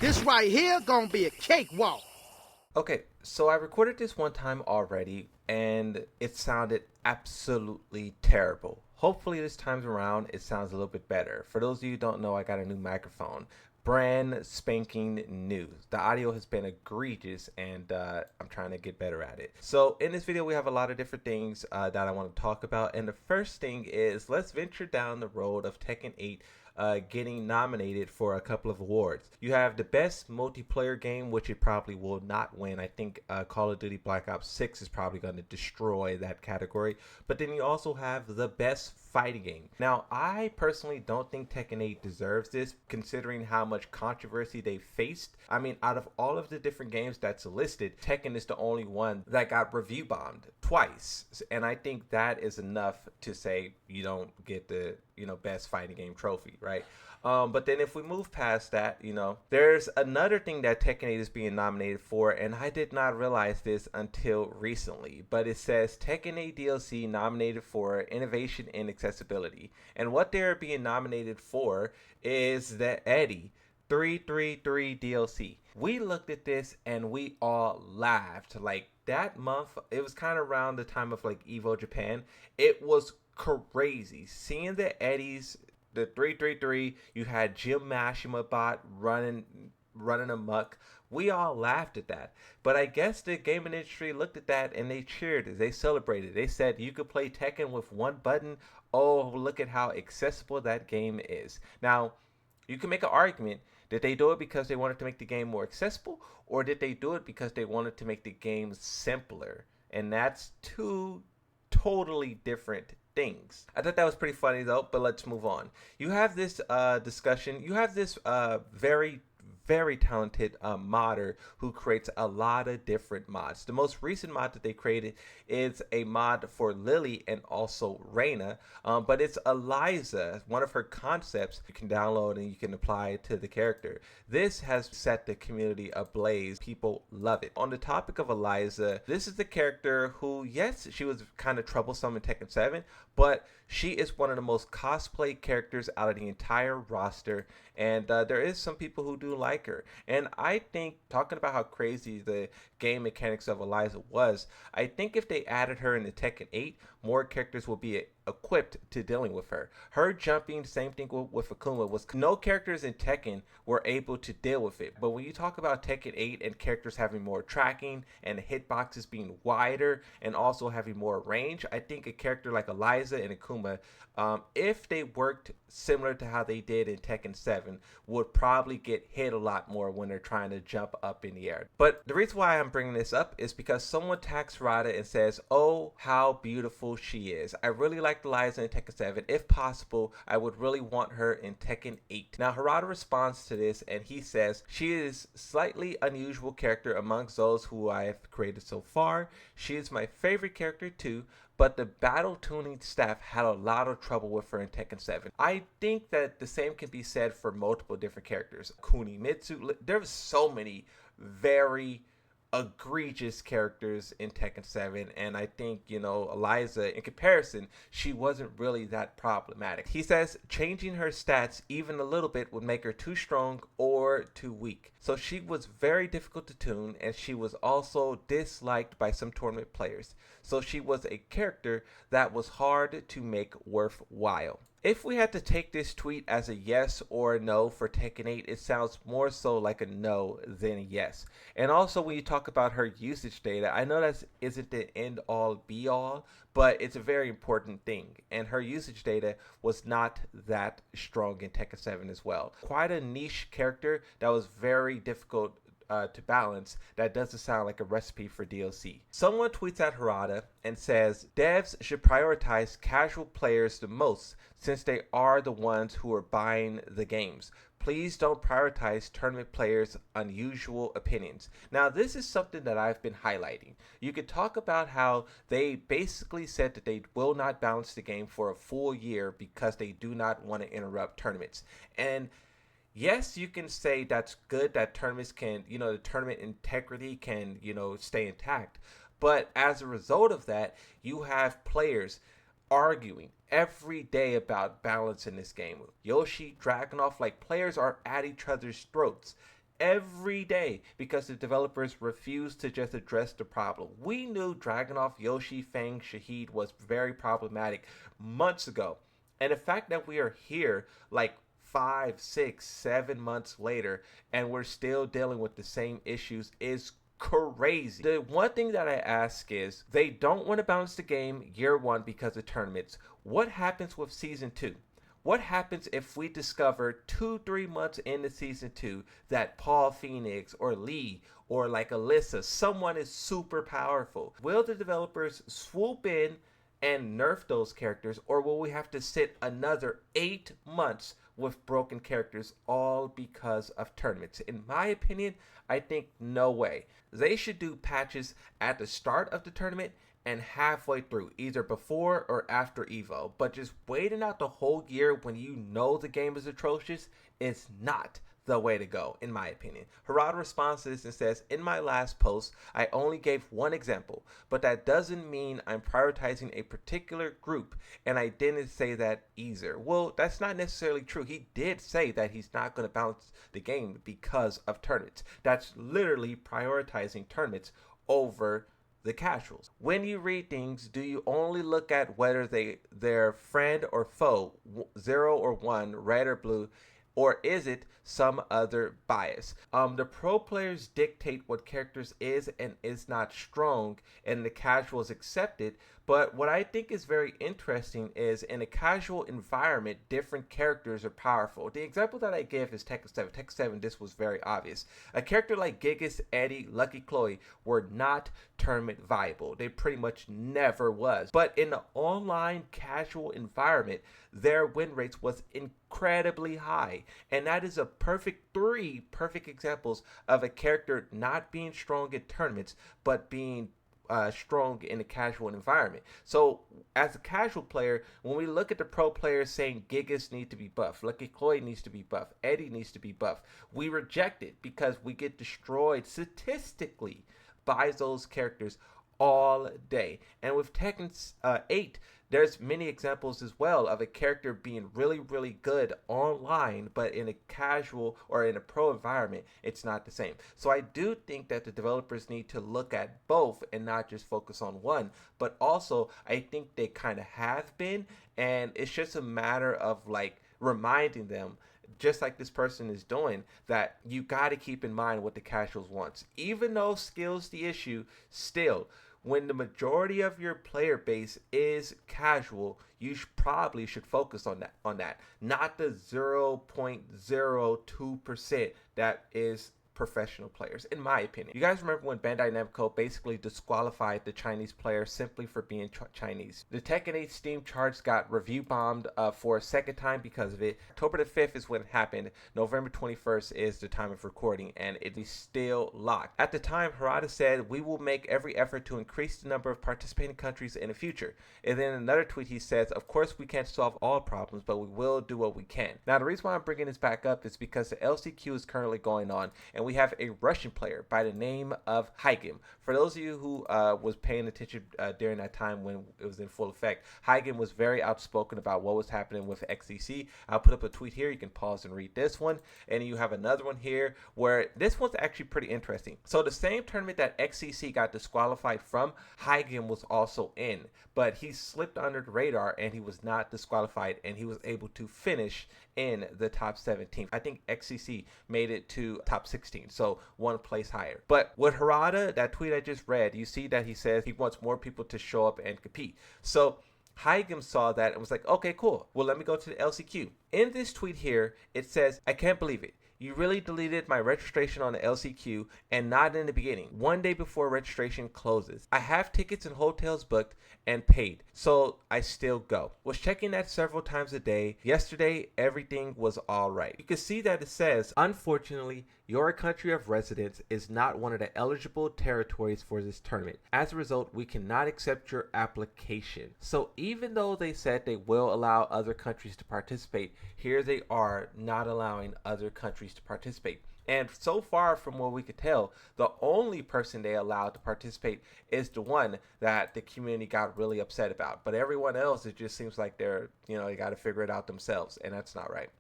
This right here gonna be a cakewalk. Okay, so I recorded this one time already and it sounded absolutely terrible. Hopefully, this time around it sounds a little bit better. For those of you who don't know, I got a new microphone. Brand spanking new. The audio has been egregious and I'm trying to get better at it. So, in this video, we have a lot of different things that I want to talk about. And the first thing is let's venture down the road of Tekken 8 getting nominated for a couple of awards. You have the best multiplayer game, which it probably will not win. I think Call of Duty Black Ops 6 is probably going to destroy that category. But then you also have the best fighting game. Now, I personally don't think Tekken 8 deserves this, considering how much controversy they faced. I mean, out of all of the different games that's listed, Tekken is the only one that got review bombed twice. And I think that is enough to say you don't get the best fighting game trophy, right? But then if we move past that, there's another thing that Tekken 8 is being nominated for, and I did not realize this until recently, but it says Tekken 8 DLC nominated for innovation in accessibility. And what they're being nominated for is the Eddie 333 DLC. We looked at this and we all laughed. Like that month, it was kind of around the time of like Evo Japan. It was crazy seeing the Eddies, the 333. You had Jim Mashima bot running amok. We all laughed at that, but I guess the gaming industry looked at that and they cheered, they celebrated. They said you could play Tekken with one button. Oh, look at how accessible that game is. Now, you can make an argument. Did they do it because they wanted to make the game more accessible, or did they do it because they wanted to make the game simpler? And that's two totally different things. I thought that was pretty funny though, but let's move on. You have this discussion. You have this very talented modder who creates a lot of different mods. The most recent mod that they created is a mod for Lily and also Reina, but it's Eliza, one of her concepts you can download and you can apply it to the character. This has set the community ablaze. People love it. On the topic of Eliza, this is the character who, yes, she was kind of troublesome in Tekken 7, but she is one of the most cosplayed characters out of the entire roster, and there is some people who do like her. And I think, talking about how crazy the game mechanics of Eliza was, I think if they added her into Tekken 8, more characters will be equipped to dealing with her. Her jumping, same thing with Akuma, was no characters in Tekken were able to deal with it. But when you talk about Tekken 8 and characters having more tracking and the hitboxes being wider and also having more range, I think a character like Eliza and Akuma, if they worked similar to how they did in Tekken 7, would probably get hit a lot more when they're trying to jump up in the air. But the reason why I'm bringing this up is because someone tags Harada and says, "Oh, how beautiful she is. I really like Eliza in Tekken 7. If possible, I would really want her in Tekken 8." Now, Harada responds to this and he says, "She is slightly unusual character amongst those who I have created so far. She is my favorite character too, but the battle tuning staff had a lot of trouble with her in Tekken 7. I think that the same can be said for multiple different characters. Kunimitsu, there's so many very egregious characters in Tekken 7, and I think, Eliza, in comparison, she wasn't really that problematic. He says changing her stats even a little bit would make her too strong or too weak. So she was very difficult to tune, and she was also disliked by some tournament players. So she was a character that was hard to make worthwhile. If we had to take this tweet as a yes or a no for Tekken 8, it sounds more so like a no than a yes. And also, when you talk about her usage data, I know that isn't the end all be all, but it's a very important thing. And her usage data was not that strong in Tekken 7 as well. Quite a niche character that was very difficult to balance. That doesn't sound like a recipe for DLC. Someone tweets at Harada and says devs should prioritize casual players the most since they are the ones who are buying the games. Please don't prioritize tournament players' unusual opinions. Now, this is something that I've been highlighting. You could talk about how they basically said that they will not balance the game for a full year because they do not want to interrupt tournaments. And yes, you can say that's good that tournaments can, the tournament integrity can, stay intact. But as a result of that, you have players arguing every day about balance in this game. Yoshi, Dragunov, like players are at each other's throats every day because the developers refused to just address the problem. We knew Dragunov, Yoshi, Fang, Shahid was very problematic months ago. And the fact that we are here like 5, 6, 7 months later and we're still dealing with the same issues is crazy. The one thing that I ask is they don't want to balance the game year one because of tournaments. What happens with season two? What happens if we discover 2, 3 months into season two that Paul Phoenix or Lee or like Alyssa, someone is super powerful? Will the developers swoop in and nerf those characters, or will we have to sit another 8 months with broken characters all because of tournaments? In my opinion, I think no way. They should do patches at the start of the tournament and halfway through, either before or after Evo. But just waiting out the whole year when you know the game is atrocious is not the way to go, in my opinion. Harada responds to this and says, in my last post, I only gave one example, but that doesn't mean I'm prioritizing a particular group, and I didn't say that either. Well, that's not necessarily true. He did say that he's not going to balance the game because of tournaments. That's literally prioritizing tournaments over the casuals. When you read things, do you only look at whether they're friend or foe, 0 or 1, red or blue, or is it some other bias? The pro players dictate what characters is and is not strong, and the casuals accept it. But what I think is very interesting is in a casual environment, different characters are powerful. The example that I give is Tekken 7. Tekken 7, this was very obvious. A character like Gigas, Eddie, Lucky Chloe were not tournament viable. They pretty much never was. But in the online casual environment, their win rates was incredibly high. And that is a three perfect examples of a character not being strong in tournaments, but being strong in a casual environment. So as a casual player, when we look at the pro players saying Gigas need to be buffed, Lucky Chloe needs to be buffed, Eddie needs to be buffed, we reject it because we get destroyed statistically by those characters all day. And with Tekken 8, there's many examples as well of a character being really, really good online, but in a casual or in a pro environment, it's not the same. So I do think that the developers need to look at both and not just focus on one. But also, I think they kind of have been, and it's just a matter of like reminding them, just like this person is doing, that you got to keep in mind what the casuals wants. Even though skill's the issue, still, when the majority of your player base is casual, you probably should focus on that, not the 0.02% that is professional players, in my opinion. You guys remember when Bandai Namco basically disqualified the Chinese player simply for being Chinese? The Tekken 8 Steam charts got review bombed for a second time because of it. October the 5th is when it happened. November 21st is the time of recording, and it is still locked. At the time, Harada said, we will make every effort to increase the number of participating countries in the future. And then in another tweet, he says, of course, we can't solve all problems, but we will do what we can. Now, the reason why I'm bringing this back up is because the LCQ is currently going on, and we have a Russian player by the name of Haigim. For those of you who was paying attention during that time when it was in full effect, Haigim was very outspoken about what was happening with XCC. I'll put up a tweet here. You can pause and read this one. And you have another one here where this one's actually pretty interesting. So the same tournament that XCC got disqualified from, Haigim was also in. But he slipped under the radar and he was not disqualified, and he was able to finish in the top 17. I think XCC made it to top 16, so one place higher. But with Harada, that tweet I just read, you see that he says he wants more people to show up and compete. So Haigim saw that and was like, okay, cool. Well, let me go to the LCQ. In this tweet here, it says, I can't believe it. You really deleted my registration on the LCQ and not in the beginning, one day before registration closes. I have tickets and hotels booked and paid, so I still go. Was checking that several times a day. Yesterday, everything was all right. You can see that it says, unfortunately, your country of residence is not one of the eligible territories for this tournament. As a result, we cannot accept your application. So even though they said they will allow other countries to participate, here they are not allowing other countries to participate. And so far from what we could tell, the only person they allowed to participate is the one that the community got really upset about. But everyone else, it just seems like they got to figure it out themselves, and that's not right.